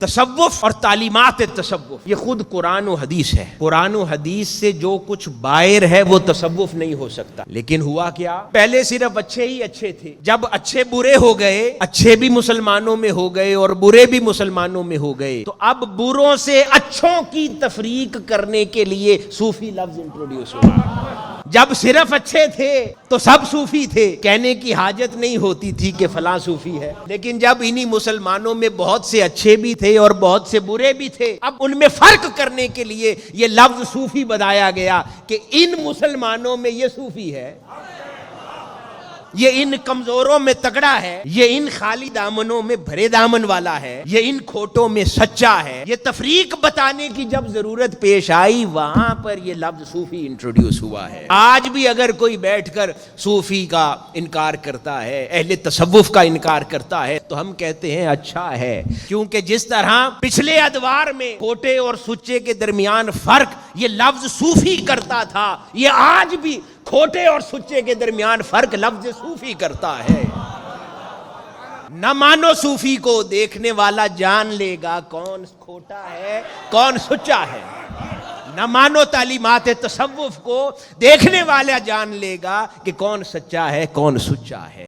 تصوف اور تعلیمات تصوف یہ خود قرآن و حدیث ہے۔ قرآن و حدیث سے جو کچھ باہر ہے وہ تصوف نہیں ہو سکتا۔ لیکن ہوا کیا، پہلے صرف اچھے ہی اچھے تھے، جب اچھے برے ہو گئے، اچھے بھی مسلمانوں میں ہو گئے اور برے بھی مسلمانوں میں ہو گئے، تو اب بروں سے اچھوں کی تفریق کرنے کے لیے صوفی لفظ انٹروڈیوس ہوا۔ جب صرف اچھے تھے تو سب صوفی تھے، کہنے کی حاجت نہیں ہوتی تھی کہ فلاں صوفی ہے۔ لیکن جب انہی مسلمانوں میں بہت سے اچھے بھی تھے اور بہت سے برے بھی تھے، اب ان میں فرق کرنے کے لیے یہ لفظ صوفی بنایا گیا کہ ان مسلمانوں میں یہ صوفی ہے، یہ ان کمزوروں میں تگڑا ہے، یہ ان خالی دامنوں میں بھرے دامن والا ہے، یہ ان کھوٹوں میں سچا ہے۔ یہ تفریق بتانے کی جب ضرورت پیش آئی، وہاں پر یہ لفظ صوفی انٹروڈیوس ہوا ہے۔ آج بھی اگر کوئی بیٹھ کر صوفی کا انکار کرتا ہے، اہل تصوف کا انکار کرتا ہے، تو ہم کہتے ہیں اچھا ہے، کیونکہ جس طرح پچھلے ادوار میں کھوٹے اور سچے کے درمیان فرق یہ لفظ صوفی کرتا تھا، یہ آج بھی کھوٹے اور سچے کے درمیان فرق لفظ صوفی کرتا ہے۔ نہ مانو صوفی کو، دیکھنے والا جان لے گا کون کھوٹا ہے کون سچا ہے۔ نہ مانو تعلیمات تصوف کو، دیکھنے والا جان لے گا کہ کون سچا ہے کون سچا ہے۔